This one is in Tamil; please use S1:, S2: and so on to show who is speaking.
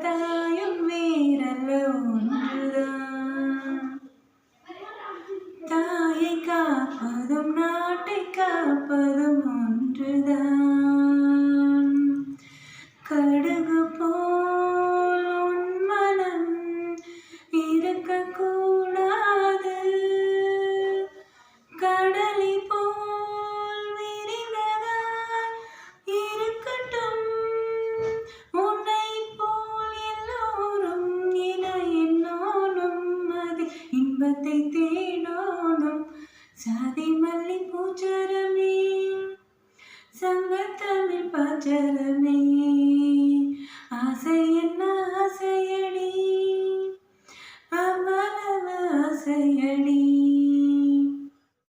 S1: தாயும் வேறல்ல ஒன்றுதான். தாயை காப்பதும் நாட்டை காப்பதும் ஒன்றுதான். கடுகு போல் உன் மனம் இருக்கக்கூடாது. கடலை போல் விரிந்ததாய் இருக்கட்டும். உன்னை போல் எல்லோரும் என என்னோனும் அது இன்பத்தை தேடோனும். சாதி மல்லி பூச்சரமே சங்கத்தமிழ் பாச்சரமே ஆசை என்ன ஆசையடி அவ்வளவு ஆசையடி.